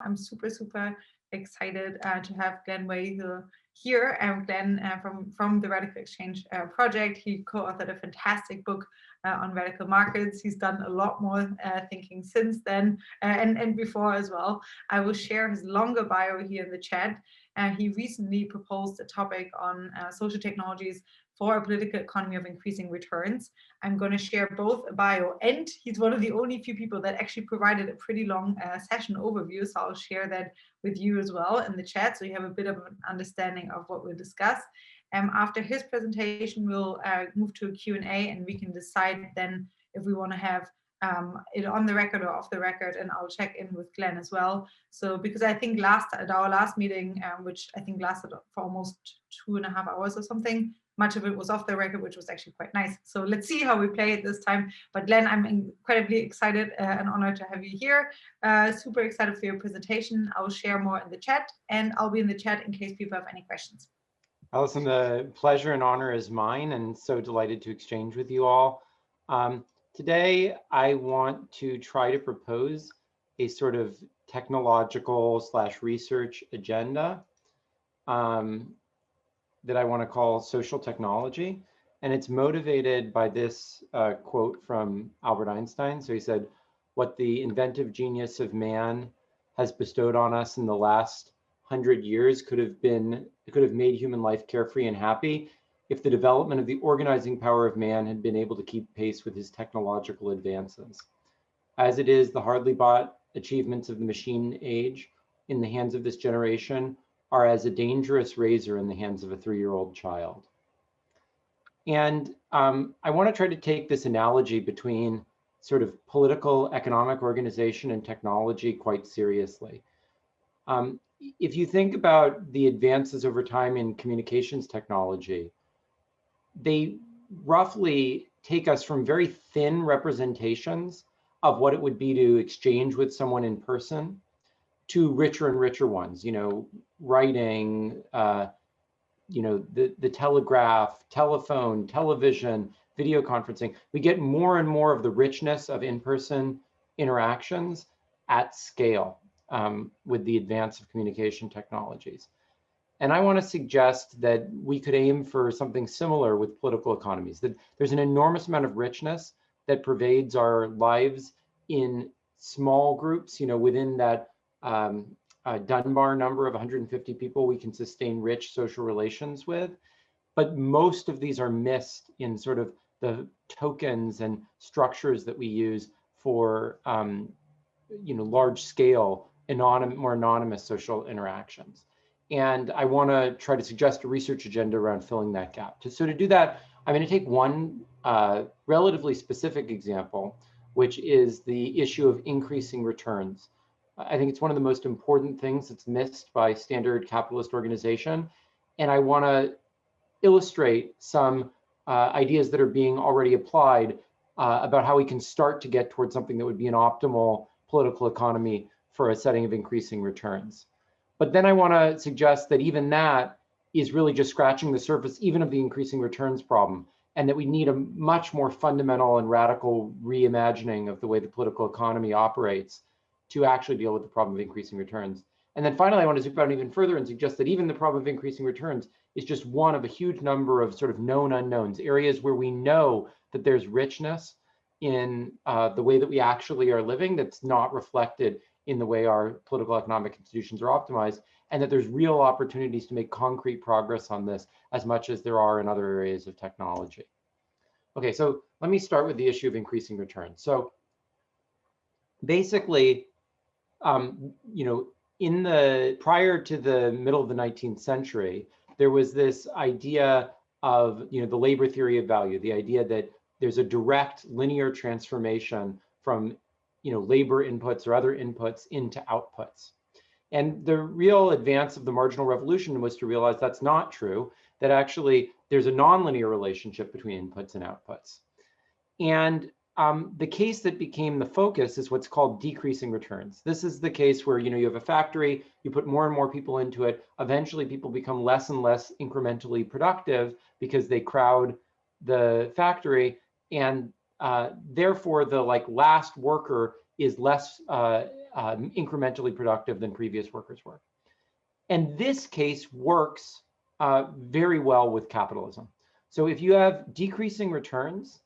I'm super excited to have Glen Weyl here. Glen from the RadicalxChange project. He co-authored a fantastic book on radical markets. He's done a lot more thinking since then and before as well. I will share his longer bio here in the chat. He recently proposed a topic on social technologies for a political economy of increasing returns. I'm going to share both a bio, and he's one of the only few people that actually provided a pretty long session overview, so I'll share that with you as well in the chat, so you have a bit of an understanding of what we'll discuss. After his presentation, we'll move to a Q&A, and we can decide then if we want to have it on the record or off the record, and I'll check in with Glen as well. So because I think at our last meeting, which I think lasted for almost 2.5 hours or something, much of it was off the record, which was actually quite nice. So let's see how we play it this time. But Glen, I'm incredibly excited and honored to have you here. Super excited for your presentation. I will share more in the chat, and I'll be in the chat in case people have any questions. Alison, the pleasure and honor is mine, and so delighted to exchange with you all. Today, I want to try to propose a sort of technological / research agenda that I want to call social technology. And it's motivated by this quote from Albert Einstein. So he said, "What the inventive genius of man has bestowed on us in the last 100 years could have made human life carefree and happy if the development of the organizing power of man had been able to keep pace with his technological advances. As it is, the hardly bought achievements of the machine age in the hands of this generation are as a dangerous razor in the hands of a 3-year-old child." And I want to try to take this analogy between sort of political, economic organization and technology quite seriously. If you think about the advances over time in communications technology, they roughly take us from very thin representations of what it would be to exchange with someone in person to richer and richer ones, writing, the telegraph, telephone, television, video conferencing. We get more and more of the richness of in-person interactions at scale with the advance of communication technologies. And I want to suggest that we could aim for something similar with political economies, that there's an enormous amount of richness that pervades our lives in small groups, within that Dunbar number of 150 people we can sustain rich social relations with. But most of these are missed in sort of the tokens and structures that we use for large scale, more anonymous social interactions. And I want to try to suggest a research agenda around filling that gap. So to do that, I'm going to take one relatively specific example, which is the issue of increasing returns. I think it's one of the most important things that's missed by standard capitalist organization. And I want to illustrate some ideas that are being already applied about how we can start to get towards something that would be an optimal political economy for a setting of increasing returns. But then I want to suggest that even that is really just scratching the surface, even of the increasing returns problem, and that we need a much more fundamental and radical reimagining of the way the political economy operates to actually deal with the problem of increasing returns. And then finally, I want to zoom out even further and suggest that even the problem of increasing returns is just one of a huge number of sort of known unknowns, areas where we know that there's richness in the way that we actually are living that's not reflected in the way our political economic institutions are optimized, and that there's real opportunities to make concrete progress on this as much as there are in other areas of technology. Okay, so let me start with the issue of increasing returns. So basically, prior to the middle of the 19th century, there was this idea of the labor theory of value, the idea that there's a direct linear transformation from labor inputs or other inputs into outputs. And the real advance of the marginal revolution was to realize that's not true, that actually there's a nonlinear relationship between inputs and outputs. And the case that became the focus is what's called decreasing returns. This is the case where you have a factory, you put more and more people into it, eventually people become less and less incrementally productive because they crowd the factory, and therefore the last worker is less incrementally productive than previous workers were. And this case works very well with capitalism. So if you have decreasing returns,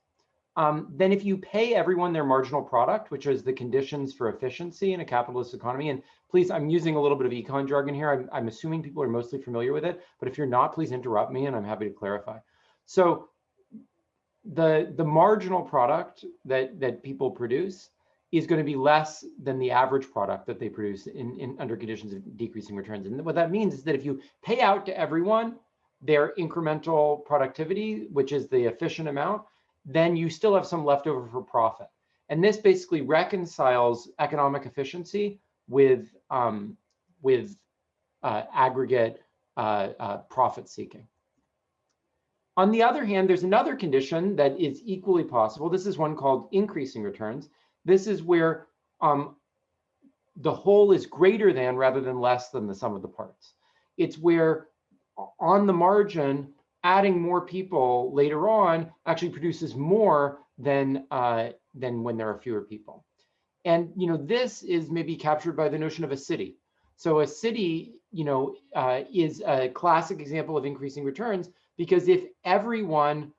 then if you pay everyone their marginal product, which is the conditions for efficiency in a capitalist economy, and please, I'm using a little bit of econ jargon here. I'm assuming people are mostly familiar with it, but if you're not, please interrupt me and I'm happy to clarify. So the marginal product that people produce is going to be less than the average product that they produce under conditions of decreasing returns. And what that means is that if you pay out to everyone their incremental productivity, which is the efficient amount, then you still have some left over for profit. And this basically reconciles economic efficiency with aggregate profit seeking. On the other hand, there's another condition that is equally possible. This is one called increasing returns. This is where the whole is greater than rather than less than the sum of the parts. It's where on the margin, adding more people later on actually produces more than when there are fewer people. And this is maybe captured by the notion of a city. So a city is a classic example of increasing returns, because if everyone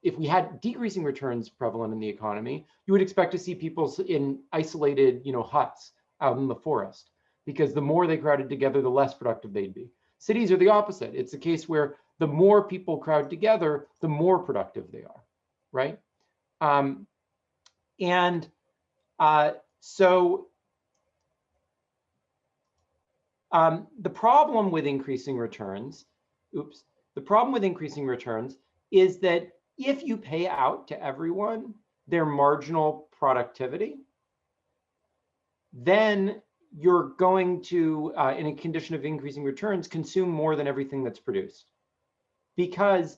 if we had decreasing returns prevalent in the economy, you would expect to see people in isolated huts out in the forest, because the more they crowded together, the less productive they'd be. Cities are the opposite. It's a case where the more people crowd together, the more productive they are, right? The problem with increasing returns, is that if you pay out to everyone their marginal productivity, then you're going to, in a condition of increasing returns, consume more than everything that's produced. Because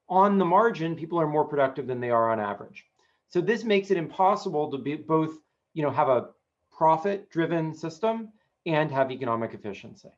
on the margin, people are more productive than they are on average. So this makes it impossible to be both, have a profit-driven system and have economic efficiency.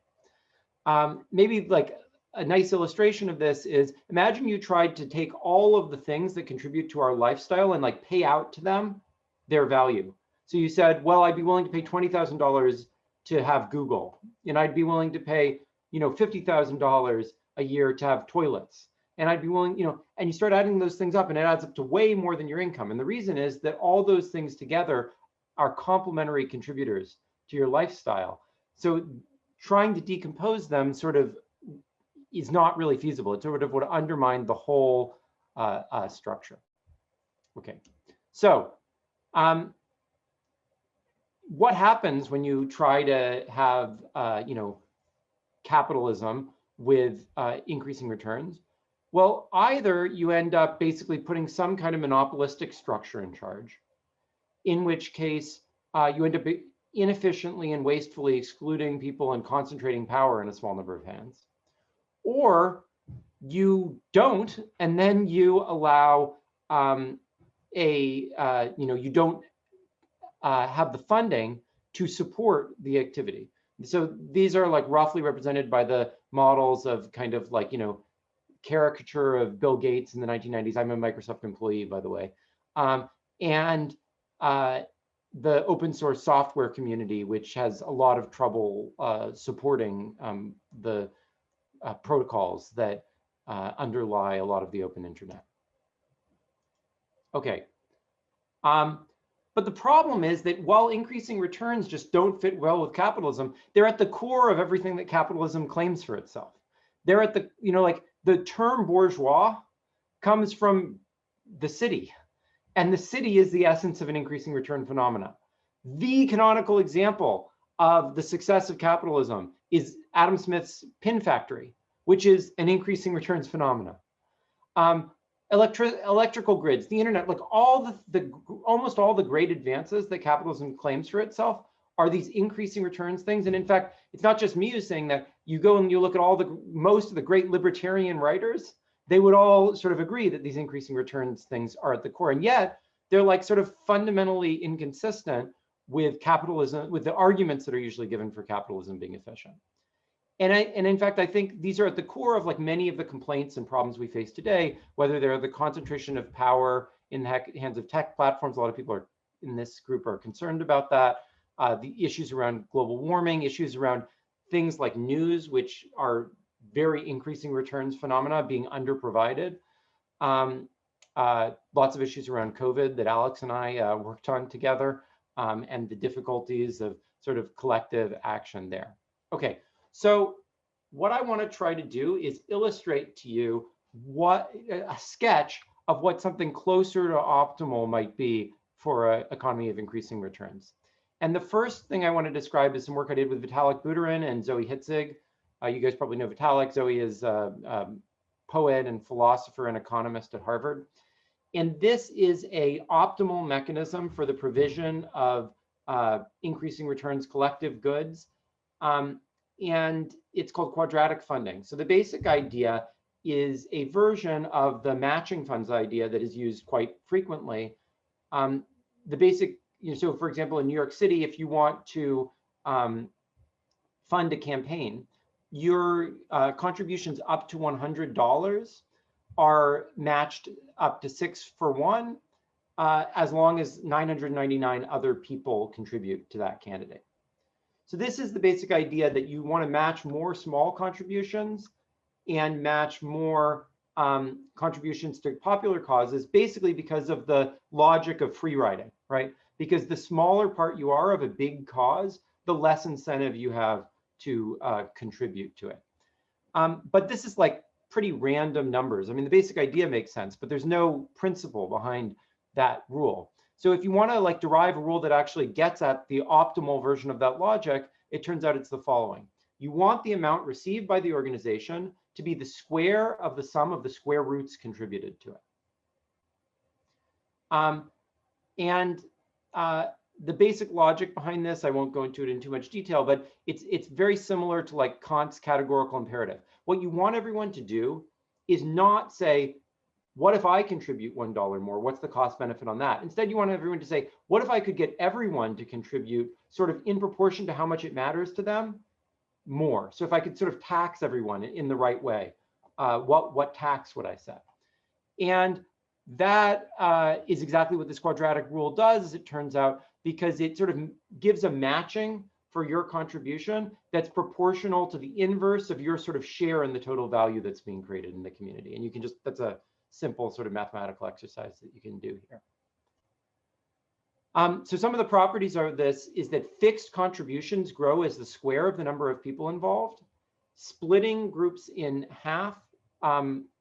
Maybe like a nice illustration of this is, imagine you tried to take all of the things that contribute to our lifestyle and like pay out to them their value. So you said, well, I'd be willing to pay $20,000 to have Google, and I'd be willing to pay, $50,000 a year to have toilets, and I'd be willing, and you start adding those things up, and it adds up to way more than your income. And the reason is that all those things together are complementary contributors to your lifestyle. So trying to decompose them sort of is not really feasible. It sort of would undermine the whole structure. Okay, so what happens when you try to have capitalism with increasing returns? Well, either you end up basically putting some kind of monopolistic structure in charge, in which case you end up inefficiently and wastefully excluding people and concentrating power in a small number of hands. Or you don't, and then you allow you don't have the funding to support the activity. So these are like roughly represented by the models of kind of like, caricature of Bill Gates in the 1990s. I'm a Microsoft employee, by the way. And the open source software community, which has a lot of trouble supporting the protocols that underlie a lot of the open internet. Okay. But the problem is that while increasing returns just don't fit well with capitalism, they're at the core of everything that capitalism claims for itself. They're at the, like the term bourgeois comes from the city, and the city is the essence of an increasing return phenomena. The canonical example of the success of capitalism is Adam Smith's pin factory, which is an increasing returns phenomena. Electrical grids, the internet, like all almost all the great advances that capitalism claims for itself are these increasing returns things. And in fact, it's not just me who's saying that. You go and you look at most of the great libertarian writers, they would all sort of agree that these increasing returns things are at the core. And yet they're like sort of fundamentally inconsistent with capitalism, with the arguments that are usually given for capitalism being efficient. And in fact, I think these are at the core of like many of the complaints and problems we face today, whether they're the concentration of power in the hands of tech platforms. A lot of people are in this group are concerned about that. The issues around global warming, issues around things like news, which are very increasing returns phenomena being underprovided. Lots of issues around COVID that Alex and I worked on together, and the difficulties of sort of collective action there. Okay, so what I want to try to do is illustrate to you what a sketch of what something closer to optimal might be for an economy of increasing returns. And the first thing I want to describe is some work I did with Vitalik Buterin and Zoe Hitzig. You guys probably know Vitalik. Zoe is a poet and philosopher and economist at Harvard. And this is an optimal mechanism for the provision of increasing returns collective goods. And it's called quadratic funding. So the basic idea is a version of the matching funds idea that is used quite frequently. The basic, so for example, in New York City, if you want to fund a campaign, your contributions up to $100 are matched up to 6 for 1, as long as 999 other people contribute to that candidate. So this is the basic idea that you want to match more small contributions and match more contributions to popular causes, basically because of the logic of free riding, right? Because the smaller part you are of a big cause, the less incentive you have to contribute to it. But this is like pretty random numbers. I mean, the basic idea makes sense, but there's no principle behind that rule. So if you want to like derive a rule that actually gets at the optimal version of that logic, it turns out it's the following. You want the amount received by the organization to be the square of the sum of the square roots contributed to it. The basic logic behind this, I won't go into it in too much detail, but it's very similar to like Kant's categorical imperative. What you want everyone to do is not say, what if I contribute $1 more? What's the cost benefit on that? Instead, you want everyone to say, what if I could get everyone to contribute sort of in proportion to how much it matters to them more? So if I could sort of tax everyone in the right way, what tax would I set? And that is exactly what this quadratic rule does, as it turns out, because it sort of gives a matching for your contribution that's proportional to the inverse of your sort of share in the total value that's being created in the community. And you can just, that's a simple sort of mathematical exercise that you can do here. So some of the properties of this is that fixed contributions grow as the square of the number of people involved. Splitting groups in half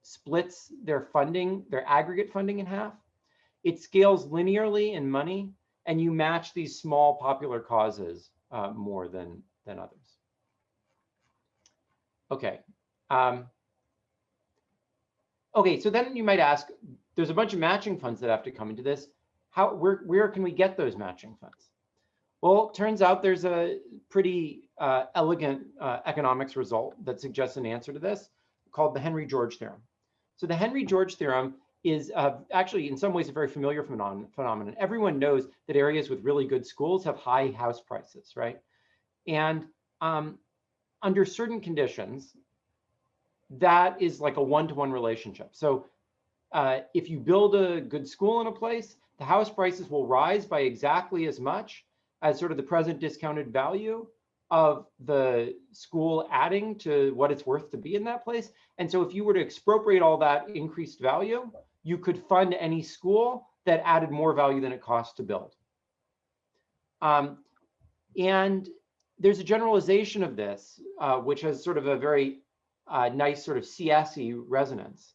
splits their funding, their aggregate funding in half. It scales linearly in money, and you match these small popular causes more than others. Okay. Okay, so then you might ask, there's a bunch of matching funds that have to come into this. Where can we get those matching funds? Well, it turns out there's a pretty elegant economics result that suggests an answer to this, called the Henry-George theorem. So the Henry-George theorem is actually in some ways a very familiar phenomenon. Everyone knows that areas with really good schools have high house prices, right? And under certain conditions, that is like a one-to-one relationship. So if you build a good school in a place, the house prices will rise by exactly as much as sort of the present discounted value of the school adding to what it's worth to be in that place. And so if you were to expropriate all that increased value, you could fund any school that added more value than it costs to build. And there's a generalization of this, which has sort of a very nice sort of CS-y resonance,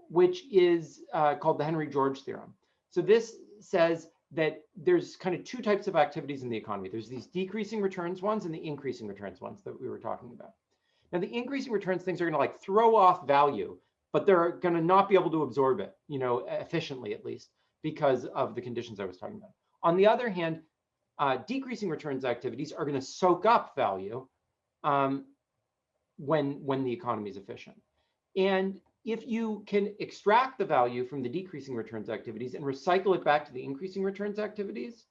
which is called the Henry-George theorem. So this says that there's kind of two types of activities in the economy. There's these decreasing returns ones and the increasing returns ones that we were talking about. Now the increasing returns things are going to like throw off value, but they're going to not be able to absorb it, you know, efficiently at least, because of the conditions I was talking about. On the other hand, decreasing returns activities are going to soak up value when the economy is efficient. And if you can extract the value from the decreasing returns activities and recycle it back to the increasing returns activities,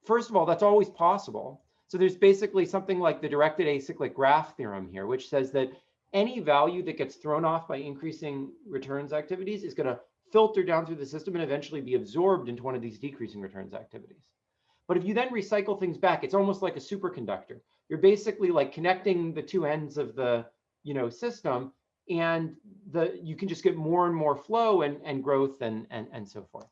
first of all, that's always possible. So there's basically something like the directed acyclic graph theorem here, which says that any value that gets thrown off by increasing returns activities is going to filter down through the system and eventually be absorbed into one of these decreasing returns activities. But if you then recycle things back, it's almost like a superconductor. You're basically like connecting the two ends of the system, and you can just get more and more flow and growth and so forth.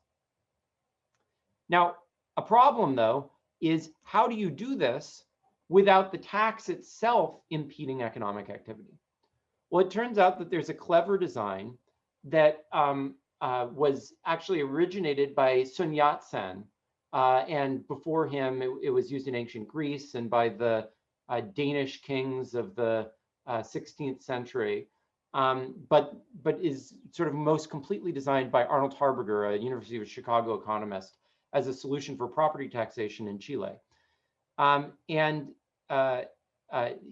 Now, a problem though is, how do you do this without the tax itself impeding economic activity? Well, it turns out that there's a clever design that was actually originated by Sun Yat-sen, and before him, it was used in ancient Greece and by the Danish kings of the 16th century, but is sort of most completely designed by Arnold Harberger, a University of Chicago economist, as a solution for property taxation in Chile.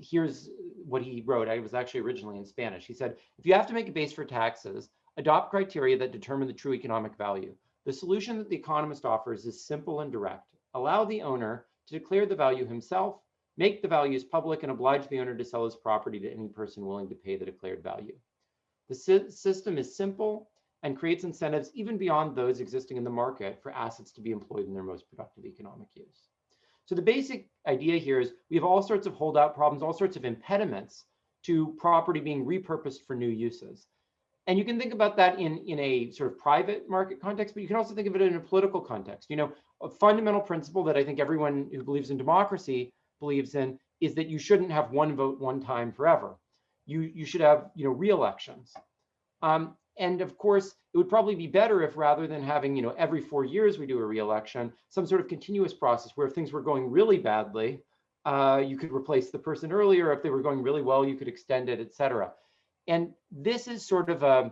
Here's what he wrote. I was actually originally in Spanish. He said, if you have to make a base for taxes, adopt criteria that determine the true economic value. The solution that the economist offers is simple and direct. Allow the owner to declare the value himself, make the values public, and oblige the owner to sell his property to any person willing to pay the declared value. The system is simple and creates incentives even beyond those existing in the market for assets to be employed in their most productive economic use. So the basic idea here is we have all sorts of holdout problems, all sorts of impediments to property being repurposed for new uses. And you can think about that in a sort of private market context, but you can also think of it in a political context. A fundamental principle that I think everyone who believes in democracy believes in is that you shouldn't have one vote one time forever. You should have re-elections. And of course, it would probably be better if, rather than having every 4 years we do a re-election, some sort of continuous process where if things were going really badly, you could replace the person earlier. If they were going really well, you could extend it, et cetera. And this is sort of a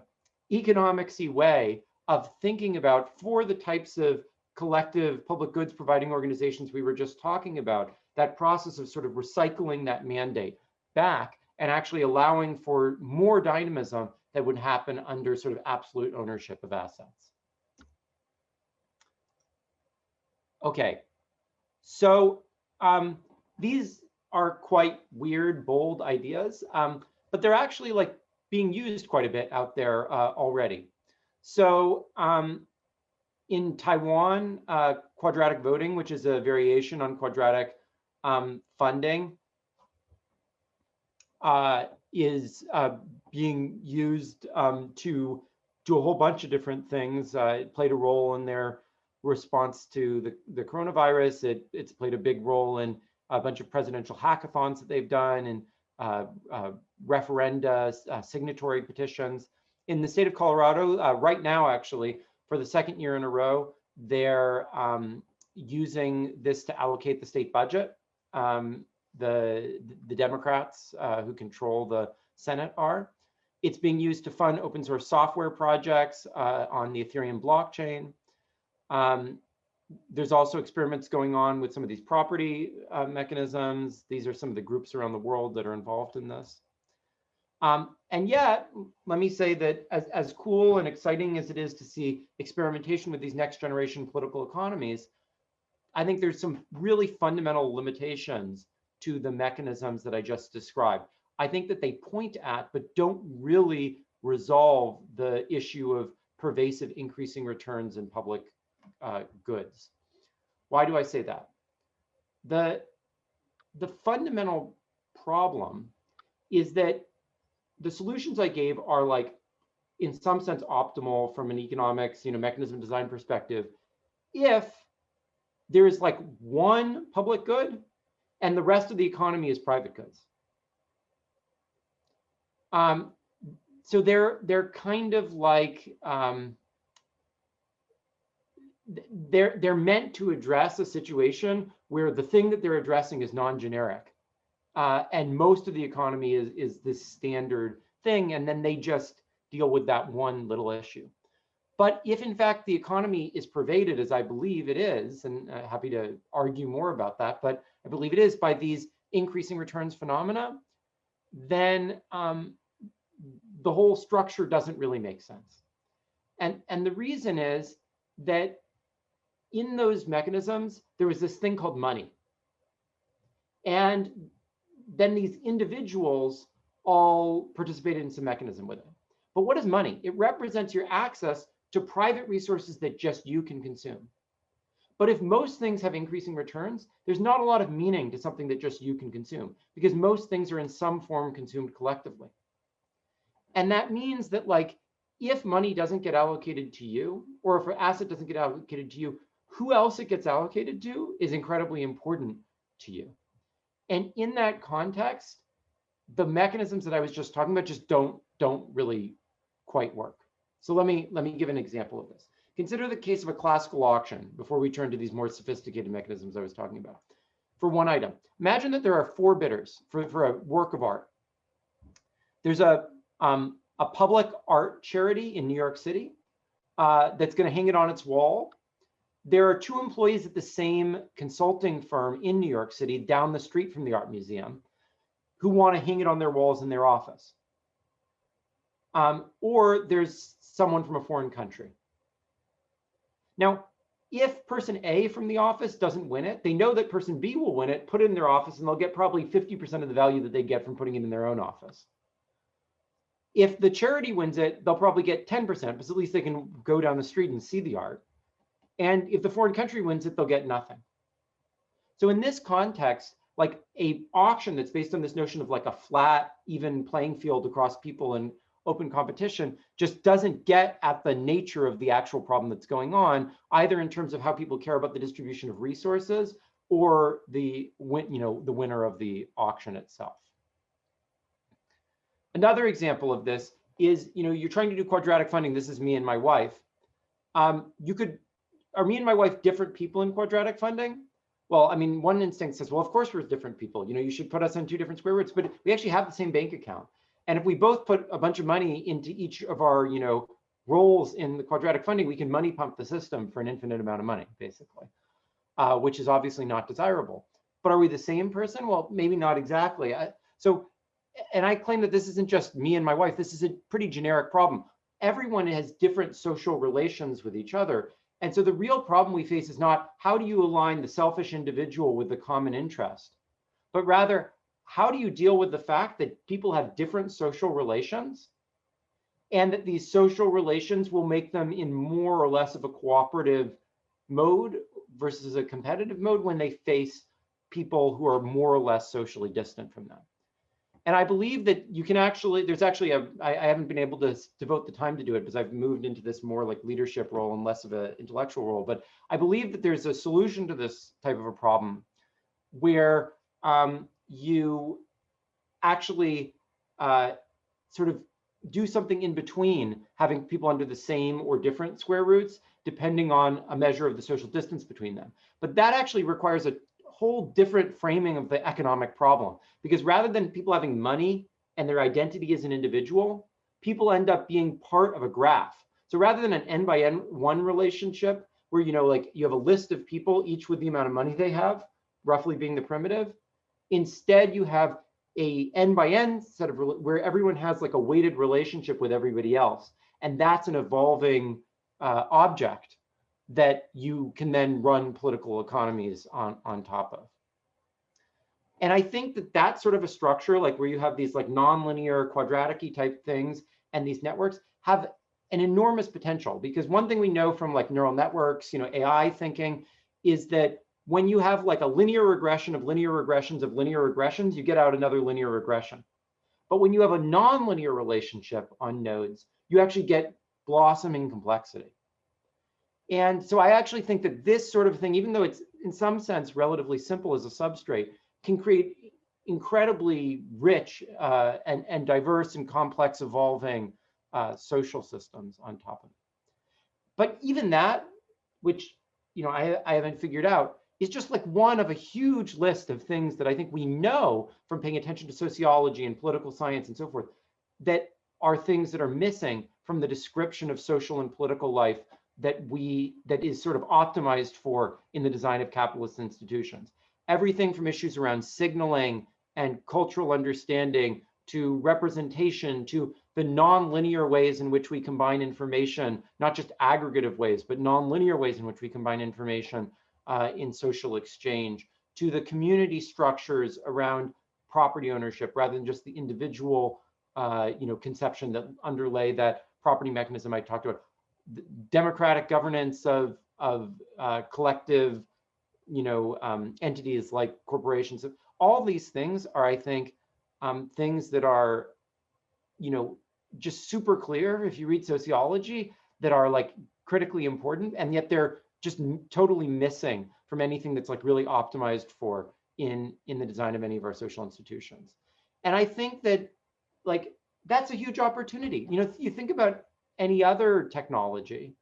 economics-y way of thinking about, for the types of collective public goods providing organizations we were just talking about, that process of sort of recycling that mandate back and actually allowing for more dynamism that would happen under sort of absolute ownership of assets. Okay, so these are quite weird, bold ideas, but they're actually like being used quite a bit out there already. So in Taiwan, quadratic voting, which is a variation on quadratic funding, is being used to do a whole bunch of different things. It played a role in their response to the coronavirus. It's played a big role in a bunch of presidential hackathons that they've done, and referenda, signatory petitions. In the state of Colorado, right now, actually, for the second year in a row, they're using this to allocate the state budget. The Democrats who control the Senate are. It's being used to fund open source software projects on the Ethereum blockchain. There's also experiments going on with some of these property mechanisms. These are some of the groups around the world that are involved in this. And yet, let me say that as cool and exciting as it is to see experimentation with these next generation political economies, I think there's some really fundamental limitations to the mechanisms that I just described. I think that they point at, but don't really resolve the issue of pervasive increasing returns in public goods. Why do I say that? The fundamental problem is that the solutions I gave are like, in some sense, optimal from an economics, mechanism design perspective, if there is like one public good and the rest of the economy is private goods. So they're kind of like, they're meant to address a situation where the thing that they're addressing is non-generic. And most of the economy is this standard thing, and then they just deal with that one little issue. But if in fact the economy is pervaded, as I believe it is, and happy to argue more about that, but I believe it is, by these increasing returns phenomena, then the whole structure doesn't really make sense. And the reason is that in those mechanisms, there was this thing called money. And then these individuals all participated in some mechanism with it. But what is money? It represents your access to private resources that just you can consume. But if most things have increasing returns, there's not a lot of meaning to something that just you can consume, because most things are in some form consumed collectively. And that means that, like, if money doesn't get allocated to you, or if an asset doesn't get allocated to you, who else it gets allocated to is incredibly important to you. And in that context, the mechanisms that I was just talking about just don't really quite work. So let me give an example of this. Consider the case of a classical auction before we turn to these more sophisticated mechanisms I was talking about. For one item, imagine that there are 4 bidders for a work of art. There's a public art charity in New York City that's going to hang it on its wall. There are 2 employees at the same consulting firm in New York City down the street from the art museum who want to hang it on their walls in their office. Or there's someone from a foreign country. Now, if person A from the office doesn't win it, they know that person B will win it, put it in their office, and they'll get probably 50% of the value that they get from putting it in their own office. If the charity wins it, they'll probably get 10%, because at least they can go down the street and see the art. And if the foreign country wins it, they'll get nothing. So in this context, like a auction that's based on this notion of like a flat, even playing field across people and open competition just doesn't get at the nature of the actual problem that's going on, either in terms of how people care about the distribution of resources or the winner of the auction itself. Another example of this is, you're trying to do quadratic funding. This is me and my wife. Are me and my wife different people in quadratic funding? Well, I mean, one instinct says, well, of course we're different people. You should put us on 2 different square roots, but we actually have the same bank account. And if we both put a bunch of money into each of our, roles in the quadratic funding, we can money pump the system for an infinite amount of money, basically, which is obviously not desirable. But are we the same person? Well, maybe not exactly. And I claim that this isn't just me and my wife. This is a pretty generic problem. Everyone has different social relations with each other. And so the real problem we face is not how do you align the selfish individual with the common interest, but rather, how do you deal with the fact that people have different social relations and that these social relations will make them in more or less of a cooperative mode versus a competitive mode when they face people who are more or less socially distant from them? And I believe that you can actually, I haven't been able to devote the time to do it because I've moved into this more like leadership role and less of an intellectual role, but I believe that there's a solution to this type of a problem where you actually sort of do something in between having people under the same or different square roots, depending on a measure of the social distance between them. But that actually requires a whole different framing of the economic problem, because rather than people having money and their identity as an individual, people end up being part of a graph. So rather than an n by n1 relationship where like you have a list of people, each with the amount of money they have, roughly being the primitive, instead you have a n by n set of where everyone has like a weighted relationship with everybody else, and that's an evolving object that you can then run political economies on top of. And I think that that sort of a structure, like where you have these like nonlinear quadratic-y type things and these networks, have an enormous potential, because one thing we know from like neural networks, AI thinking, is that when you have like a linear regression of linear regressions of linear regressions, you get out another linear regression. But when you have a nonlinear relationship on nodes, you actually get blossoming complexity. And so I actually think that this sort of thing, even though it's in some sense relatively simple as a substrate, can create incredibly rich and diverse and complex evolving social systems on top of it. But even that, which I haven't figured out, is just like one of a huge list of things that I think we know from paying attention to sociology and political science and so forth, that are things that are missing from the description of social and political life that is sort of optimized for in the design of capitalist institutions. Everything from issues around signaling and cultural understanding to representation to the non-linear ways in which we combine information, not just aggregative ways, but non-linear ways in which we combine information in social exchange, to the community structures around property ownership rather than just the individual conception that underlay that property mechanism I talked about. democratic governance of collective, entities like corporations. All these things are, I think, things that are, just super clear if you read sociology, that are like critically important, and yet they're just totally missing from anything that's like really optimized for in the design of any of our social institutions. And I think that like that's a huge opportunity. You think about any other technology.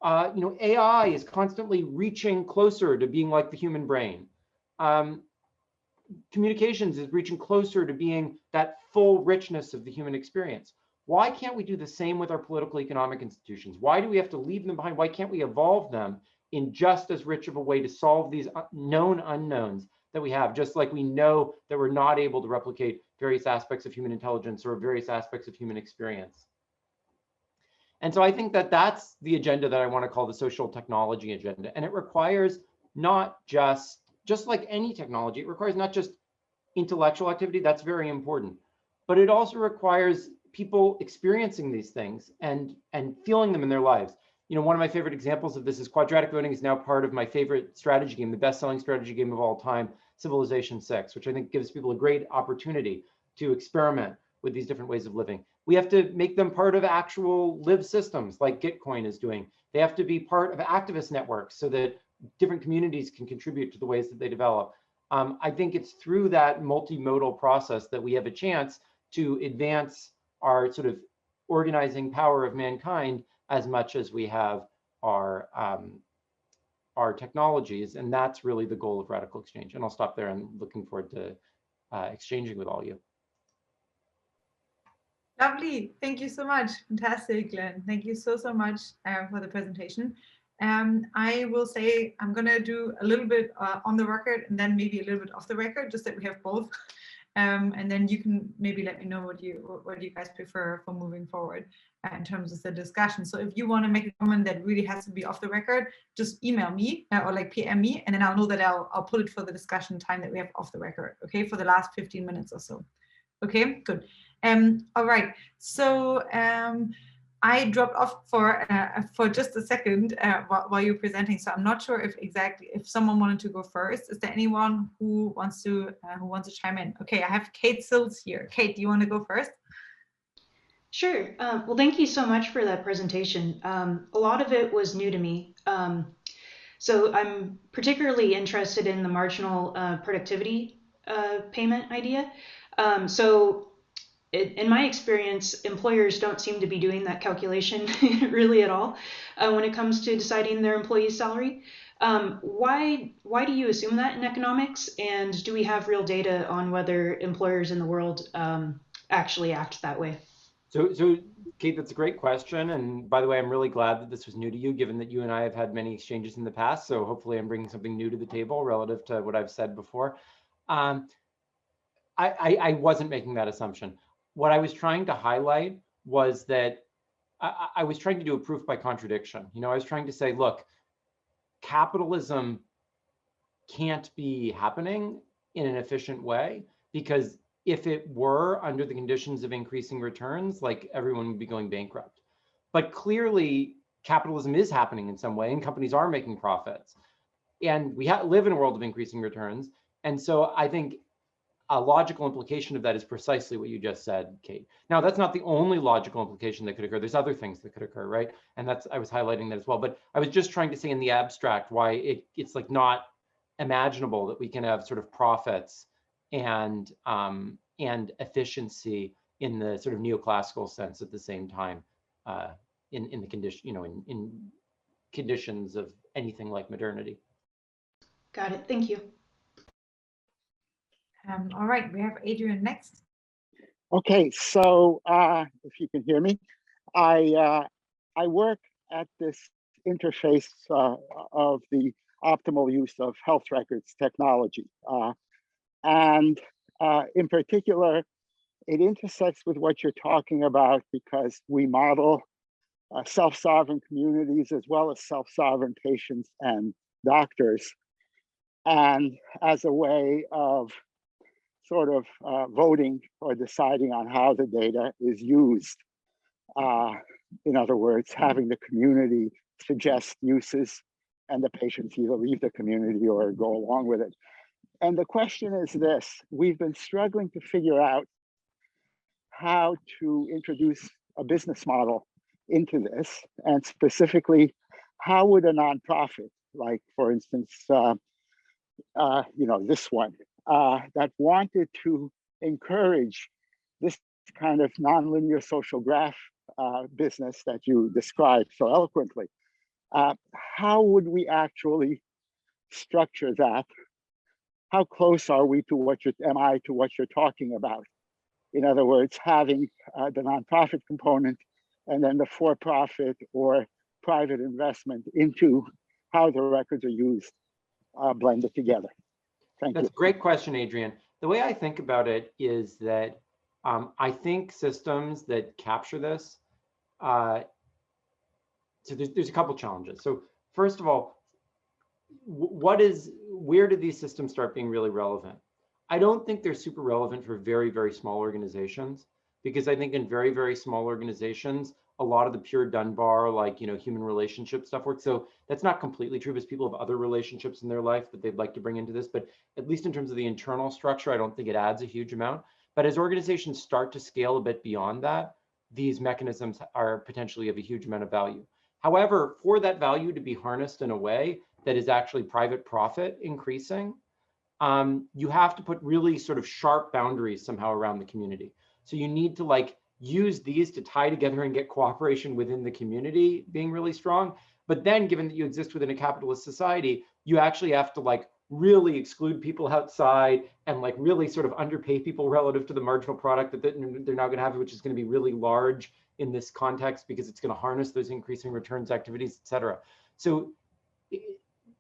AI is constantly reaching closer to being like the human brain. Communications is reaching closer to being that full richness of the human experience. Why can't we do the same with our political economic institutions? Why do we have to leave them behind? Why can't we evolve them in just as rich of a way to solve these known unknowns that we have, just like we know that we're not able to replicate various aspects of human intelligence or various aspects of human experience? And so I think that that's the agenda that I want to call the social technology agenda. And it requires not just like any technology, it requires not just intellectual activity, that's very important, but it also requires people experiencing these things and feeling them in their lives. One of my favorite examples of this is quadratic voting is now part of my favorite strategy game, the best-selling strategy game of all time, Civilization 6, which I think gives people a great opportunity to experiment with these different ways of living. We have to make them part of actual live systems like Gitcoin is doing. They have to be part of activist networks so that different communities can contribute to the ways that they develop. I think it's through that multimodal process that we have a chance to advance our sort of organizing power of mankind as much as we have our technologies. And that's really the goal of RadicalxChange. And I'll stop there. I'm looking forward to exchanging with all of you. Lovely. Thank you so much. Fantastic, Glenn. Thank you so much for the presentation. I will say I'm going to do a little bit on the record and then maybe a little bit off the record, just that we have both. And then you can maybe let me know what you guys prefer for moving forward in terms of the discussion. So if you want to make a comment that really has to be off the record, just email me or like PM me, and then I'll know that I'll put it for the discussion time that we have off the record. Okay, for the last 15 minutes or so. Okay, good. All right. So I dropped off for just a second while you're presenting. So I'm not sure if someone wanted to go first. Is there anyone who wants to chime in? Okay, I have Kate Sills here. Kate, do you want to go first? Sure. Well, thank you so much for that presentation. A lot of it was new to me. So I'm particularly interested in the marginal productivity payment idea. So in my experience, employers don't seem to be doing that calculation really at all when it comes to deciding their employee's salary. Why do you assume that in economics? And do we have real data on whether employers in the world actually act that way? So Kate, that's a great question. And by the way, I'm really glad that this was new to you, given that you and I have had many exchanges in the past. So hopefully I'm bringing something new to the table relative to what I've said before. I wasn't making that assumption. What I was trying to highlight was that I was trying to do a proof by contradiction. I was trying to say, look, capitalism can't be happening in an efficient way, because if it were under the conditions of increasing returns, like everyone would be going bankrupt. But clearly capitalism is happening in some way and companies are making profits. And we live in a world of increasing returns. And so I think a logical implication of that is precisely what you just said, Kate. Now, that's not the only logical implication that could occur. There's other things that could occur, right? And I was highlighting that as well. But I was just trying to say in the abstract why it's like not imaginable that we can have sort of profits and efficiency in the sort of neoclassical sense at the same time in the condition, in conditions of anything like modernity. Got it. Thank you. All right, we have Adrian next. Okay, so if you can hear me, I work at this interface of the optimal use of health records technology. And in particular, it intersects with what you're talking about because we model self-sovereign communities as well as self-sovereign patients and doctors. And as a way of sort of voting or deciding on how the data is used. In other words, having the community suggest uses and the patients either leave the community or go along with it. And the question is this: we've been struggling to figure out how to introduce a business model into this, and specifically, how would a nonprofit, like for instance, this one, that wanted to encourage this kind of nonlinear social graph business that you described so eloquently, how would we actually structure that? How close are we to what you're talking about? In other words, having the nonprofit component and then the for-profit or private investment into how the records are used, blended together. Thank you. That's a great question, Adrian. The way I think about it is that I think systems that capture this, so there's a couple challenges. So first of all, where did these systems start being really relevant? I don't think they're super relevant for very, very small organizations, because I think in very, very small organizations, a lot of the pure Dunbar, like, human relationship stuff works. So that's not completely true, because people have other relationships in their life that they'd like to bring into this. But at least in terms of the internal structure, I don't think it adds a huge amount. But as organizations start to scale a bit beyond that, these mechanisms are potentially of a huge amount of value. However, for that value to be harnessed in a way that is actually private profit increasing, you have to put really sort of sharp boundaries somehow around the community. So you need to use these to tie together and get cooperation within the community being really strong. But then, given that you exist within a capitalist society, you actually have to really exclude people outside and really sort of underpay people relative to the marginal product that they're now going to have, which is going to be really large in this context because it's going to harness those increasing returns activities, et cetera. So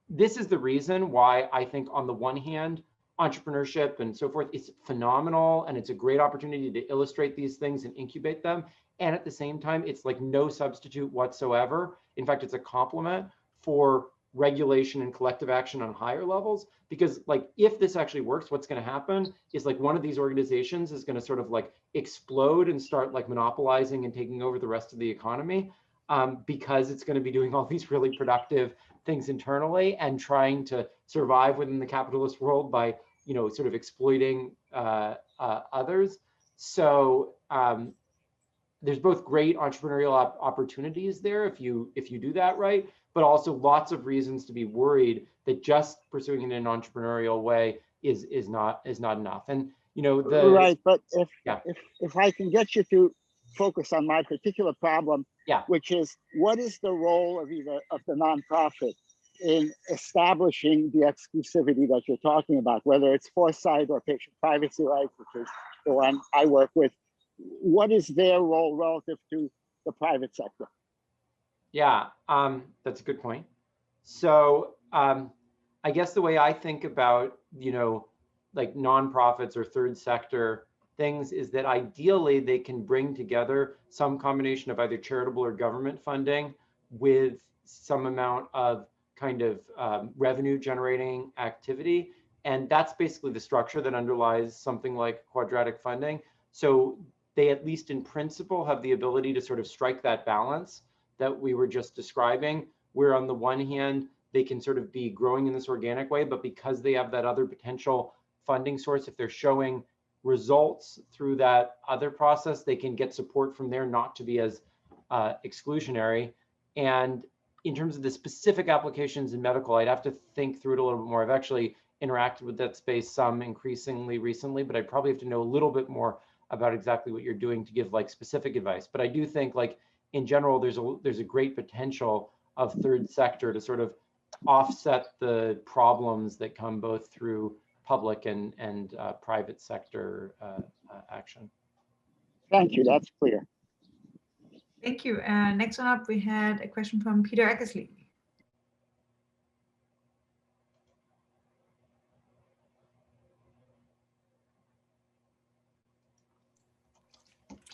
this is the reason why I think, on the one hand, entrepreneurship and so forth is phenomenal, and it's a great opportunity to illustrate these things and incubate them. And at the same time, it's no substitute whatsoever. In fact, it's a complement for regulation and collective action on higher levels. Because if this actually works, what's going to happen is one of these organizations is going to sort of explode and start monopolizing and taking over the rest of the economy, because it's going to be doing all these really productive things internally and trying to survive within the capitalist world by sort of exploiting others. So there's both great entrepreneurial opportunities there if you do that right, but also lots of reasons to be worried that just pursuing it in an entrepreneurial way is not enough. And right, but if I can get you to focus on my particular problem, which is, what is the role of the nonprofit in establishing the exclusivity that you're talking about, whether it's Foresight or patient privacy rights, which is the one I work with? What is their role relative to the private sector? Yeah, that's a good point. So I guess the way I think about, nonprofits or third sector things is that ideally they can bring together some combination of either charitable or government funding with some amount of kind of revenue generating activity. And that's basically the structure that underlies something like quadratic funding. So they, at least in principle, have the ability to sort of strike that balance that we were just describing, where on the one hand, they can sort of be growing in this organic way, but because they have that other potential funding source, if they're showing results through that other process, they can get support from there not to be as exclusionary. And in terms of the specific applications in medical, I'd have to think through it a little bit more. I've actually interacted with that space some increasingly recently, but I probably have to know a little bit more about exactly what you're doing to give specific advice. But I do think in general, there's a great potential of third sector to sort of offset the problems that come both through public and private sector action. Thank you, that's clear. Thank you. Next one up, we had a question from Peter Eckersley.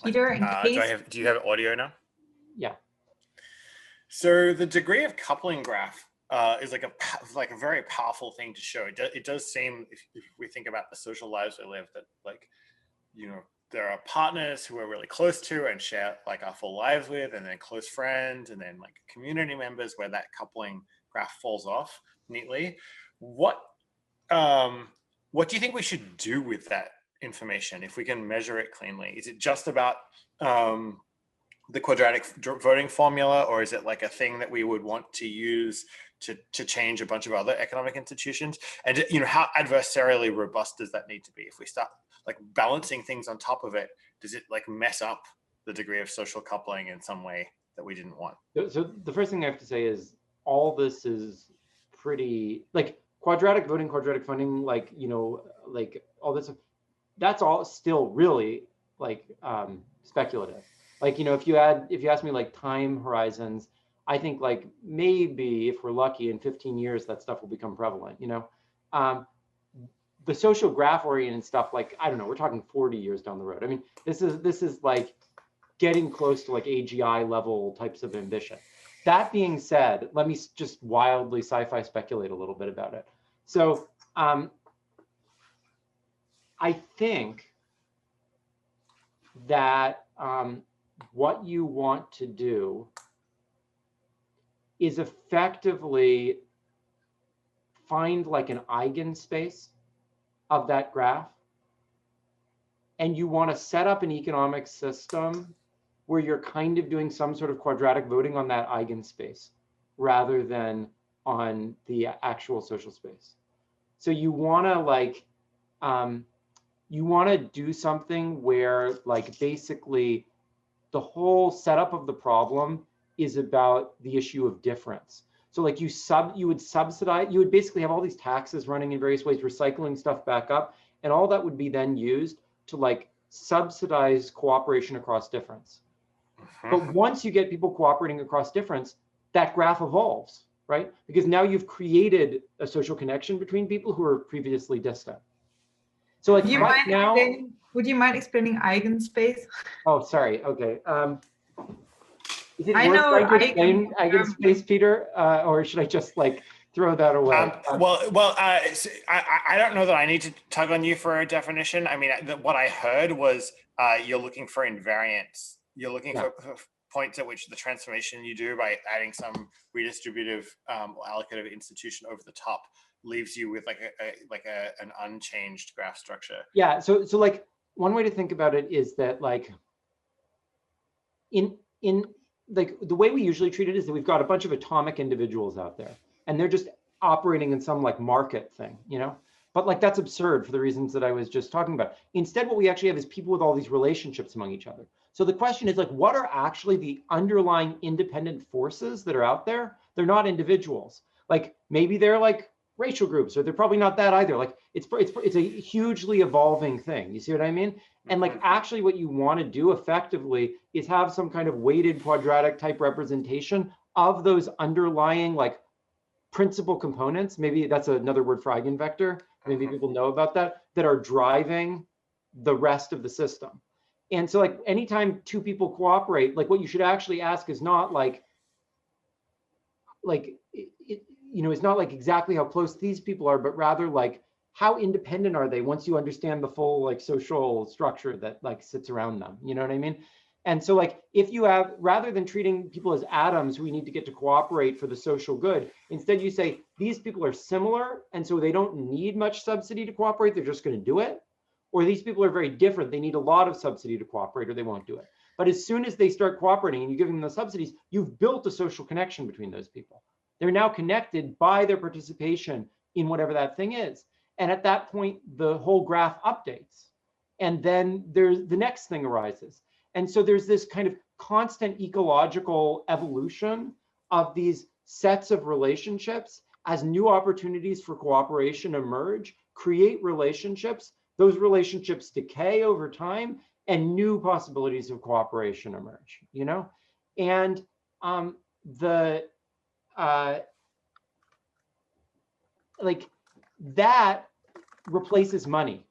Peter, in case... do you have audio now? Yeah. So the degree of coupling graph is like a very powerful thing to show. It does seem, if we think about the social lives we live, that there are partners who we're really close to and share like our full lives with, and then close friends, and then like community members where that coupling graph falls off neatly. What do you think we should do with that information if we can measure it cleanly? Is it just about the quadratic voting formula, or is it like a thing that we would want to use to change a bunch of other economic institutions? And how adversarially robust does that need to be? If we start like balancing things on top of it, does it like mess up the degree of social coupling in some way that we didn't want? So the first thing I have to say is all this is pretty like quadratic voting, quadratic funding, like like all this, that's all still really like speculative. Like if you ask me like time horizons, I think like maybe if we're lucky in 15 years that stuff will become prevalent. The social graph oriented stuff, like I don't know, we're talking 40 years down the road. I mean, this is like getting close to like AGI level types of ambition. That being said, let me just wildly sci-fi speculate a little bit about it. So I think that what you want to do is effectively find like an eigenspace of that graph, and you want to set up an economic system where you're kind of doing some sort of quadratic voting on that eigenspace rather than on the actual social space. So you want to like do something where like basically the whole setup of the problem is about the issue of difference. So like you would subsidize, you would basically have all these taxes running in various ways, recycling stuff back up, and all that would be then used to like subsidize cooperation across difference. But once you get people cooperating across difference, that graph evolves, right? Because now you've created a social connection between people who were previously distant. So like right now, would you mind explaining eigenspace? Oh, sorry. Okay. Is it I worth know trying to explain eigenspace, Peter, or should I just like throw that away? I don't know that I need to tug on you for a definition. I mean, what I heard was you're looking for invariance. You're looking for points at which the transformation you do by adding some redistributive or allocative institution over the top leaves you with an unchanged graph structure. Yeah. So like one way to think about it is that like in like the way we usually treat it is that we've got a bunch of atomic individuals out there and they're just operating in some like market thing, but like that's absurd for the reasons that I was just talking about. Instead, what we actually have is people with all these relationships among each other. So the question is like, what are actually the underlying independent forces that are out there? They're not individuals. Like maybe they're like racial groups, or they're probably not that either. Like it's a hugely evolving thing. You see what I mean? And like actually what you want to do effectively is have some kind of weighted quadratic type representation of those underlying like principal components. Maybe that's another word for eigenvector. Maybe people know about that are driving the rest of the system. And so like anytime two people cooperate, like what you should actually ask is not it's not like exactly how close these people are, but rather like how independent are they once you understand the full like social structure that like sits around them, you know what I mean? And so like if you have, rather than treating people as atoms we need to get to cooperate for the social good, instead you say these people are similar and so they don't need much subsidy to cooperate, they're just going to do it. Or these people are very different, they need a lot of subsidy to cooperate or they won't do it. But as soon as they start cooperating and you give them the subsidies, you've built a social connection between those people. They're now connected by their participation in whatever that thing is. And at that point, the whole graph updates. And then there's the next thing arises. And so there's this kind of constant ecological evolution of these sets of relationships as new opportunities for cooperation emerge, create relationships, those relationships decay over time, and new possibilities of cooperation emerge, And like that replaces money,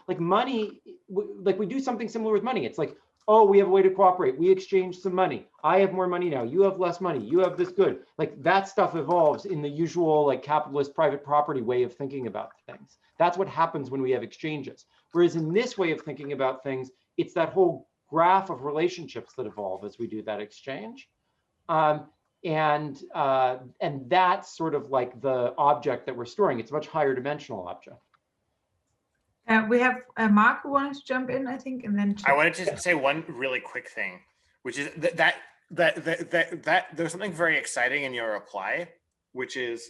like money, like we do something similar with money. It's like, oh, we have a way to cooperate. We exchange some money. I have more money now. You have less money. You have this good. Like that stuff evolves in the usual like capitalist private property way of thinking about things. That's what happens when we have exchanges. Whereas in this way of thinking about things, it's that whole graph of relationships that evolve as we do that exchange. And that's sort of like the object that we're storing. It's a much higher dimensional object. We have Mark who wanted to jump in, I think, and then I wanted to say one really quick thing, which is that there's something very exciting in your reply, which is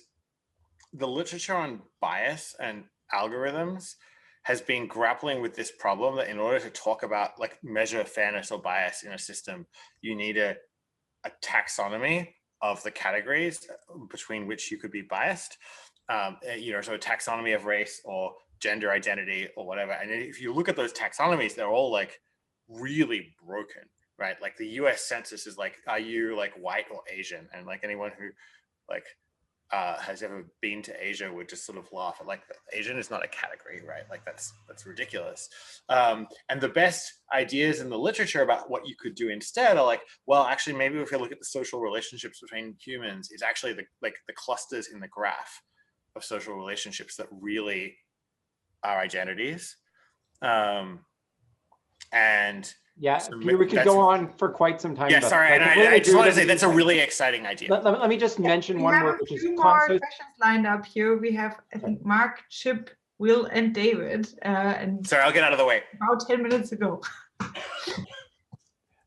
the literature on bias and algorithms has been grappling with this problem that in order to talk about, like, measure fairness or bias in a system, you need a taxonomy of the categories between which you could be biased. You know, so a taxonomy of race or gender identity or whatever. And if you look at those taxonomies, they're all like really broken, right? Like the US Census is like, are you like white or Asian? And like anyone who like has ever been to Asia would just sort of laugh at, like, Asian is not a category, right? Like that's ridiculous. And the best ideas in the literature about what you could do instead are like, well, actually, maybe if you look at the social relationships between humans, it's actually the clusters in the graph of social relationships that really are identities. And yeah, so Peter, we could go on for quite some time. Yeah, sorry, and I just want to say that's a really exciting idea. Let me just mention one more, which is two more questions lined up here. We have, I think, Mark, Chip, Will, and David. And sorry, I'll get out of the way. About 10 minutes ago.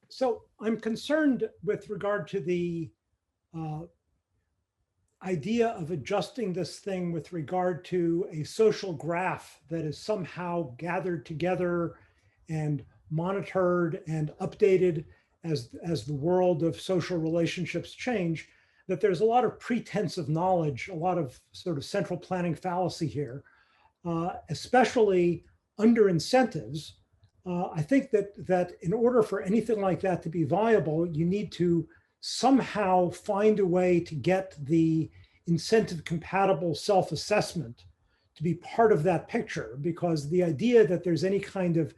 So I'm concerned with regard to the idea of adjusting this thing with regard to a social graph that is somehow gathered together and monitored and updated as the world of social relationships change, that there's a lot of pretense of knowledge, a lot of sort of central planning fallacy here, especially under incentives. I think that in order for anything like that to be viable, you need to somehow find a way to get the incentive compatible self-assessment to be part of that picture, because the idea that there's any kind of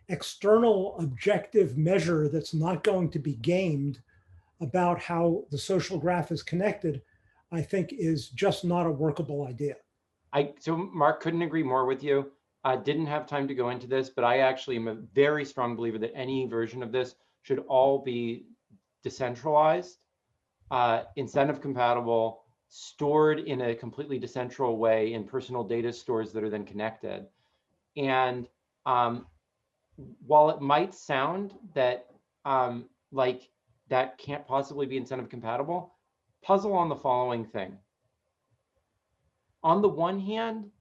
external objective measure that's not going to be gamed about how the social graph is connected, I think is just not a workable idea. So Mark, couldn't agree more with you. I didn't have time to go into this, but I actually am a very strong believer that any version of this should all be decentralized, incentive compatible, stored in a completely decentral way in personal data stores that are then connected. And while it might sound that like that can't possibly be incentive compatible, puzzle on the following thing. On the one hand,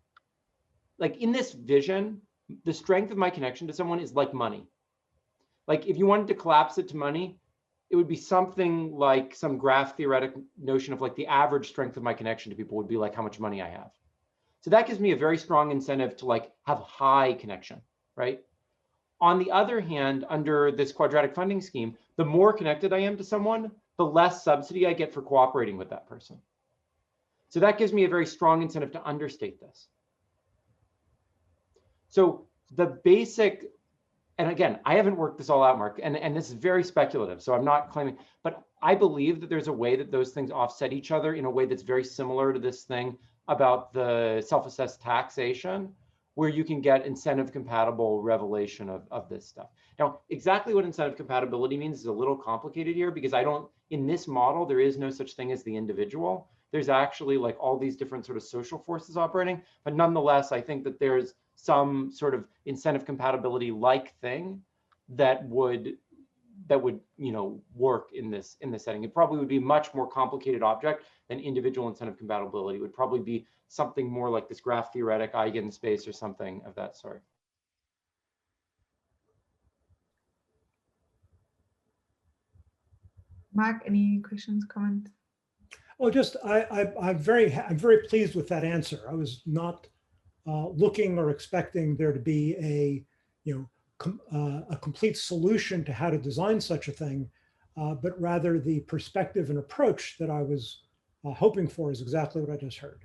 like in this vision, the strength of my connection to someone is like money. Like if you wanted to collapse it to money, it would be something like some graph theoretic notion of like the average strength of my connection to people would be like how much money I have. So that gives me a very strong incentive to like have high connection, right? On the other hand, under this quadratic funding scheme, the more connected I am to someone, the less subsidy I get for cooperating with that person. So that gives me a very strong incentive to understate this. So the basic, and again, I haven't worked this all out, Mark, and this is very speculative, so I'm not claiming, but I believe that there's a way that those things offset each other in a way that's very similar to this thing about the self-assessed taxation, where you can get incentive compatible revelation of this stuff. Now, exactly what incentive compatibility means is a little complicated here, because in this model, there is no such thing as the individual. There's actually like all these different sort of social forces operating, but nonetheless, I think that there's some sort of incentive compatibility like thing that would work in this setting. It probably would be a much more complicated object than individual incentive compatibility. It would probably be something more like this graph theoretic eigenspace or something of that sort. Mark, any questions, comments? Well, just I'm very pleased with that answer. I was not looking or expecting there to be a complete solution to how to design such a thing, but rather the perspective and approach that I was hoping for is exactly what I just heard.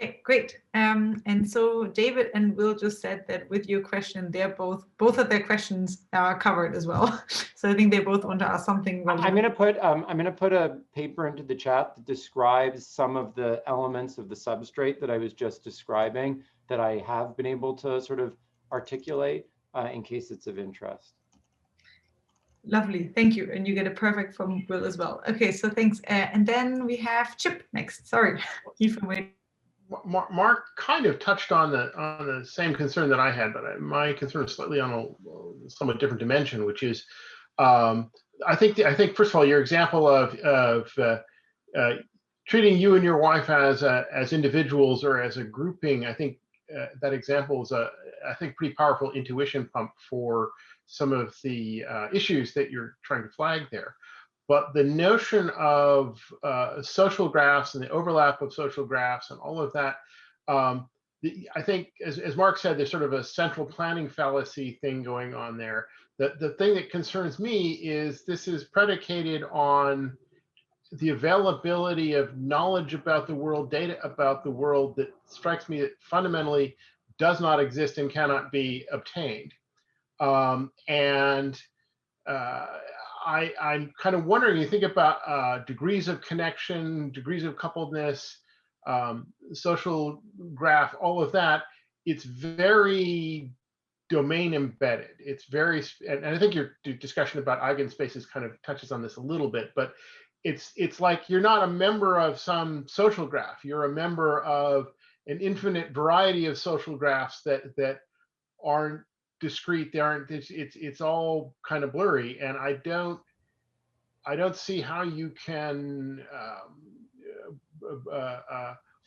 Okay, great. And so David and Will just said that with your question, they're both of their questions are covered as well. So I think they both want to ask something relevant. I'm gonna put a paper into the chat that describes some of the elements of the substrate that I was just describing that I have been able to sort of articulate in case it's of interest. Lovely, thank you. And you get a perfect from Will as well. Okay, so thanks. And then we have Chip next. Sorry, keep him waiting. Mark kind of touched on the same concern that I had, but my concern is slightly on a somewhat different dimension, which is, I think first of all, your example of treating you and your wife as individuals or as a grouping, I think that example is I think pretty powerful intuition pump for some of the issues that you're trying to flag there. But the notion of social graphs and the overlap of social graphs and all of that, I think, as Mark said, there's sort of a central planning fallacy thing going on there. The thing that concerns me is this is predicated on the availability of knowledge about the world, data about the world that strikes me that fundamentally does not exist and cannot be obtained. I'm kind of wondering, you think about degrees of connection, degrees of coupledness, social graph, all of that, it's very domain embedded. It's very, and I think your discussion about eigenspaces kind of touches on this a little bit, but it's like you're not a member of some social graph. You're a member of an infinite variety of social graphs that aren't discrete. They aren't. It's all kind of blurry, and I don't see how you can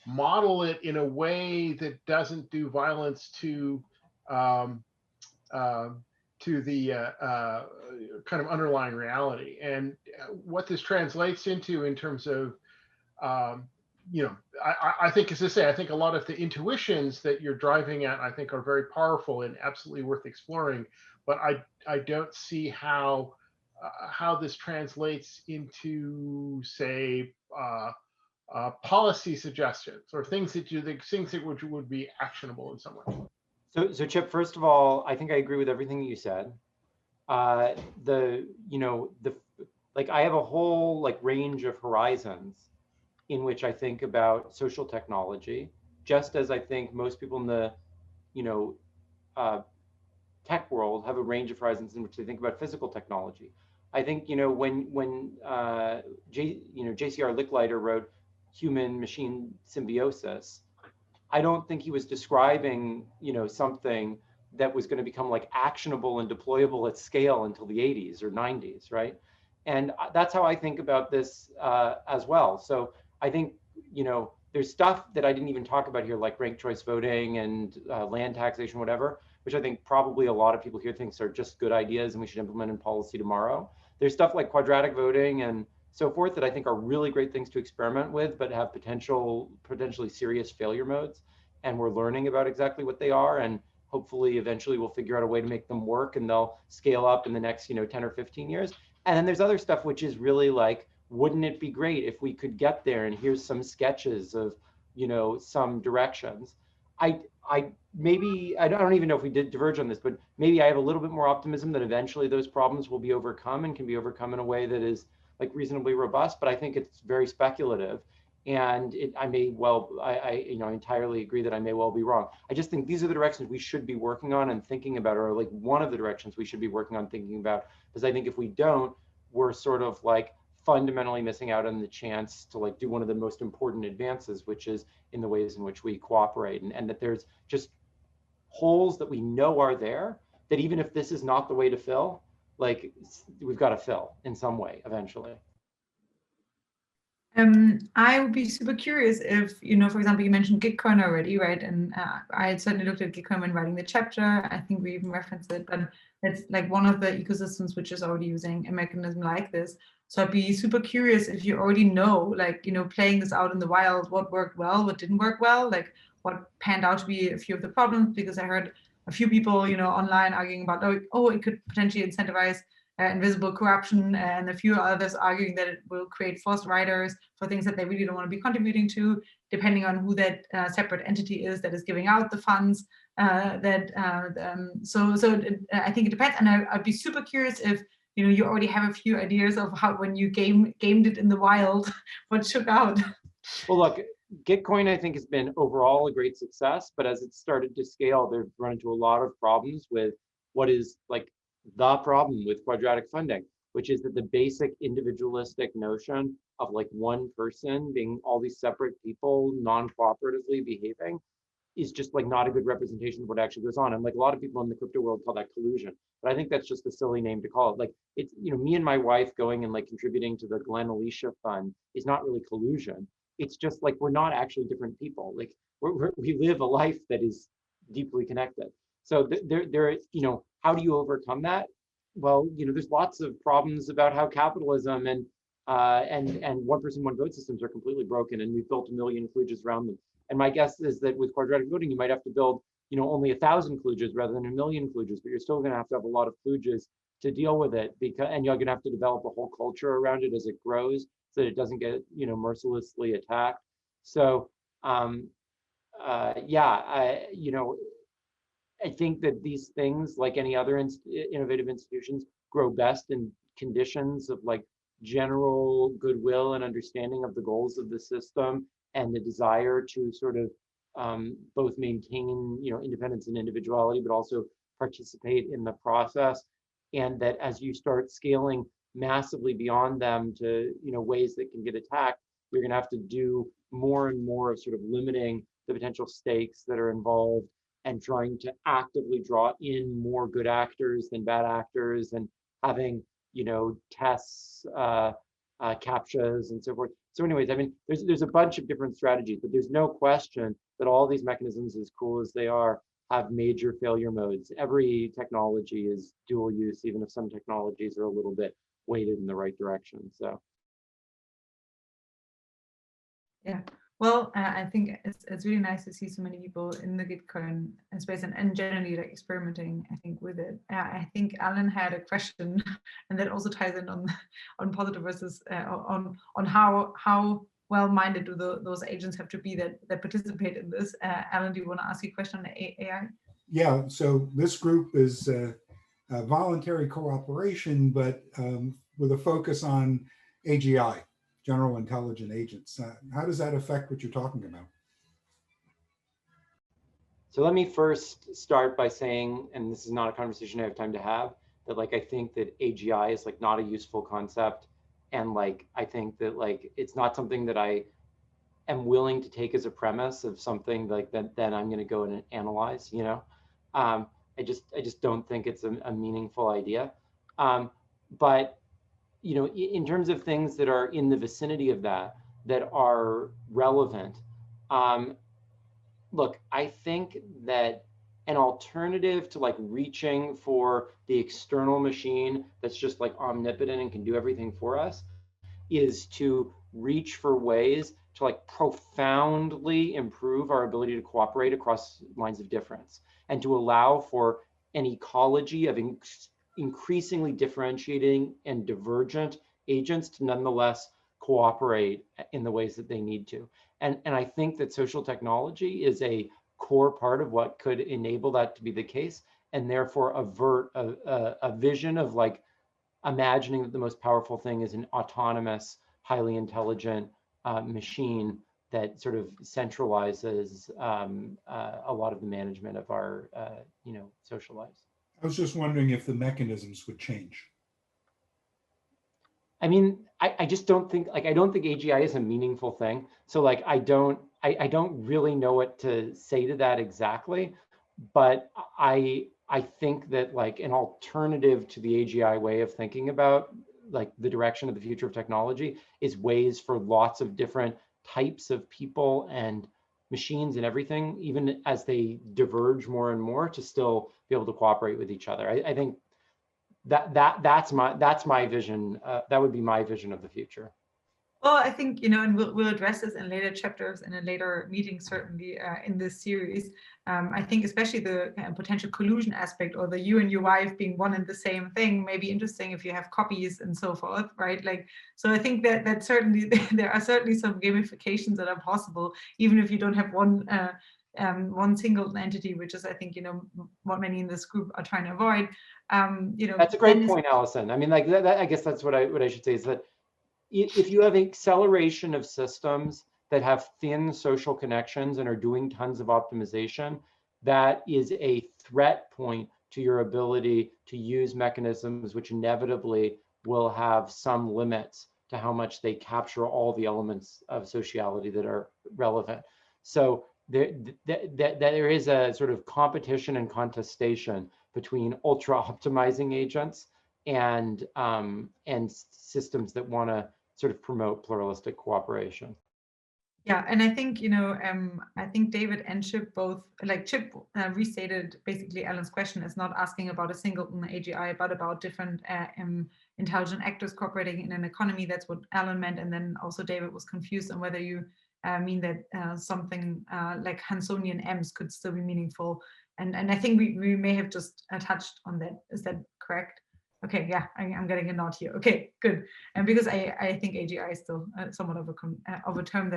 model it in a way that doesn't do violence to the kind of underlying reality. And what this translates into in terms of, I think, as I say, I think a lot of the intuitions that you're driving at, I think, are very powerful and absolutely worth exploring. But I don't see how this translates into, say, policy suggestions or things that would be actionable in some way. So Chip, first of all, I think I agree with everything you said. I have a whole range of horizons in which I think about social technology, just as I think most people in the, tech world have a range of horizons in which they think about physical technology. I think, when J.C.R. Licklider wrote Human-Machine Symbiosis, I don't think he was describing, something that was going to become actionable and deployable at scale until the 80s or 90s, right? And that's how I think about this as well. So I think, there's stuff that I didn't even talk about here, like ranked choice voting and land taxation, whatever, which I think probably a lot of people here thinks are just good ideas and we should implement in policy tomorrow. There's stuff like quadratic voting and so forth that I think are really great things to experiment with, but have potentially serious failure modes. And we're learning about exactly what they are. And hopefully eventually we'll figure out a way to make them work and they'll scale up in the next 10 or 15 years. And then there's other stuff which is really like, wouldn't it be great if we could get there? And here's some sketches of, some directions. I don't even know if we did diverge on this, but maybe I have a little bit more optimism that eventually those problems will be overcome and can be overcome in a way that is reasonably robust, but I think it's very speculative. And I entirely agree that I may well be wrong. I just think these are the directions we should be working on and thinking about, or one of the directions we should be working on thinking about, because I think if we don't, we're sort of fundamentally missing out on the chance to do one of the most important advances, which is in the ways in which we cooperate, and that there's just holes that we know are there, that even if this is not the way to fill, we've got to fill in some way eventually. I would be super curious if, for example, you mentioned Gitcoin already, right? And I certainly looked at Gitcoin when writing the chapter. I think we even referenced it, but it's one of the ecosystems which is already using a mechanism like this. So I'd be super curious if you already know, playing this out in the wild, what worked well, what didn't work well, what panned out to be a few of the problems, because I heard a few people, online arguing about, oh, it could potentially incentivize invisible corruption, and a few others arguing that it will create forced riders for things that they really don't want to be contributing to, depending on who that separate entity is that is giving out the funds. I think it depends, and I'd be super curious if you already have a few ideas of how, when you gamed it in the wild, what shook out. Well, look, Gitcoin, I think, has been overall a great success, but as it started to scale, they've run into a lot of problems with what is like the problem with quadratic funding, which is that the basic individualistic notion of like one person being all these separate people non-cooperatively behaving is just like not a good representation of what actually goes on. And like a lot of people in the crypto world call that collusion, but I think that's just a silly name to call it. Like it's, you know, me and my wife going and like contributing to the Glen Alicia fund is not really collusion. It's just like, we're not actually different people. Like we live a life that is deeply connected. So there, you know, how do you overcome that? Well, you know, there's lots of problems about how capitalism and one person, one vote systems are completely broken, and we've built a million kludges around them. And my guess is that with quadratic voting, you might have to build, you know, only 1,000 kludges rather than 1,000,000 kludges, but you're still going to have a lot of kludges to deal with it, because, and you're going to have to develop a whole culture around it as it grows, so that it doesn't get, you know, mercilessly attacked. So, yeah, you know, I think that these things, like any other innovative institutions, grow best in conditions of like general goodwill and understanding of the goals of the system, and the desire to sort of both maintain, you know, independence and individuality, but also participate in the process. And that as you start scaling massively beyond them to, you know, ways that can get attacked, you're going to have to do more and more of sort of limiting the potential stakes that are involved, and trying to actively draw in more good actors than bad actors, and having, you know, tests, CAPTCHAs and so forth. So anyways, I mean, there's a bunch of different strategies, but there's no question that all these mechanisms, as cool as they are, have major failure modes. Every technology is dual use, even if some technologies are a little bit weighted in the right direction. So. Yeah, well, I think it's really nice to see so many people in the Gitcoin space, and generally like experimenting, I think, with it. I think Alan had a question, and that also ties in on positive versus on how well-minded do those agents have to be that participate in this. Alan, do you want to ask a question on AI? Yeah, so this group is voluntary cooperation, but with a focus on AGI, general intelligent agents. How does that affect what you're talking about? So let me first start by saying, and this is not a conversation I have time to have, that like I think that AGI is like not a useful concept, and like I think that like it's not something that I am willing to take as a premise of something like that I'm going to go and analyze. You know, I just don't think it's a meaningful idea. But you know, in terms of things that are in the vicinity of that are relevant, look, I think that an alternative to like reaching for the external machine that's just like omnipotent and can do everything for us is to reach for ways to like profoundly improve our ability to cooperate across lines of difference, and to allow for an ecology of increasingly differentiating and divergent agents to nonetheless cooperate in the ways that they need to. And I think that social technology is a core part of what could enable that to be the case, and therefore avert a vision of like imagining that the most powerful thing is an autonomous, highly intelligent machine that sort of centralizes a lot of the management of our you know, social lives. I was just wondering if the mechanisms would change. I mean, I just don't think, like, I don't think AGI is a meaningful thing. So like, I don't really know what to say to that exactly, but I think that like an alternative to the AGI way of thinking about like the direction of the future of technology is ways for lots of different types of people and machines and everything, even as they diverge more and more, to still be able to cooperate with each other. I think that's my vision. That would be my vision of the future. Well, I think, you know, and we'll address this in later chapters and in later meetings, certainly in this series. I think especially the potential collusion aspect, or the you and your wife being one and the same thing, may be interesting if you have copies and so forth, right? Like, so I think that certainly there are certainly some gamifications that are possible, even if you don't have one single entity, which is, I think, you know, what many in this group are trying to avoid. You know, that's a great point, Allison. I mean, like that, I guess that's what I should say is that if you have acceleration of systems that have thin social connections and are doing tons of optimization, that is a threat point to your ability to use mechanisms which inevitably will have some limits to how much they capture all the elements of sociality that are relevant. So there is a sort of competition and contestation between ultra optimizing agents and systems that want to sort of promote pluralistic cooperation. Yeah, and I think, you know, I think David and Chip both, like Chip restated basically Alan's question as not asking about a singleton AGI, but about different intelligent actors cooperating in an economy. That's what Alan meant. And then also David was confused on whether you mean that something like Hansonian M's could still be meaningful. And I think we may have just touched on that. Is that correct? Okay, yeah, I'm getting a nod here. Okay, good. And because I think AGI is still somewhat of a term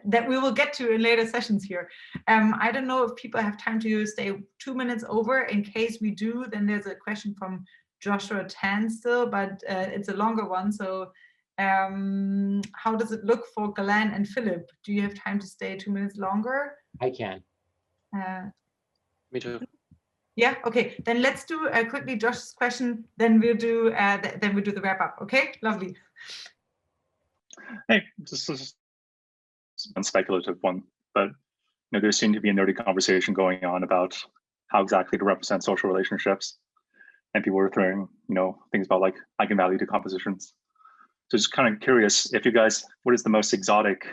that we will get to in later sessions here. I don't know if people have time to stay 2 minutes over. In case we do, then there's a question from Joshua Tan still, but it's a longer one. So how does it look for Glen and Philip? Do you have time to stay 2 minutes longer? I can. Me too. Yeah, okay, then let's do quickly Josh's question, then we'll do the wrap up. Okay, lovely. Hey, this is a speculative one, but you know, there seemed to be a nerdy conversation going on about how exactly to represent social relationships, and people were throwing, you know, things about like eigenvalue decompositions. So just kind of curious if you guys, what is the most exotic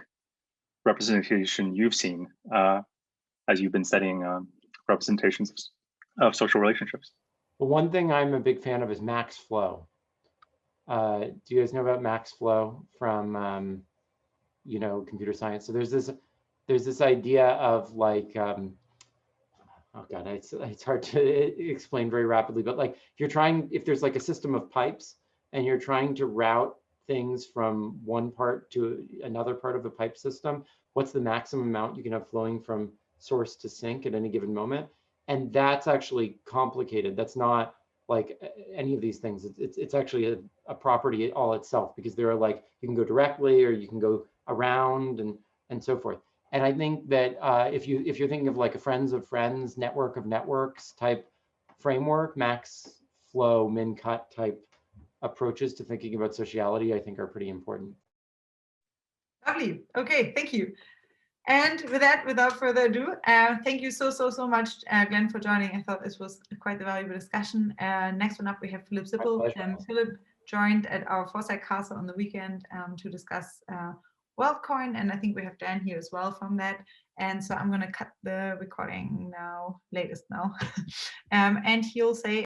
representation you've seen as you've been studying representations of social relationships? Well, one thing I'm a big fan of is max flow. Do you guys know about max flow from you know, computer science? So there's this idea of like oh god, it's hard to explain very rapidly, but like if there's like a system of pipes and you're trying to route things from one part to another part of the pipe system, what's the maximum amount you can have flowing from source to sink at any given moment? And that's actually complicated. That's not like any of these things. It's actually a property all itself, because there are like, you can go directly or you can go around and so forth. And I think that if you're thinking of like a friends of friends, network of networks type framework, max flow, min cut type approaches to thinking about sociality, I think are pretty important. Lovely. Okay, thank you. And with that, without further ado, thank you so much, Glen, for joining. I thought this was quite a valuable discussion. Next one up, we have Philip Zippel. Philip joined at our Foresight Castle on the weekend to discuss WealthCoin, and I think we have Dan here as well from that. And so I'm going to cut the recording now, latest now, and he'll say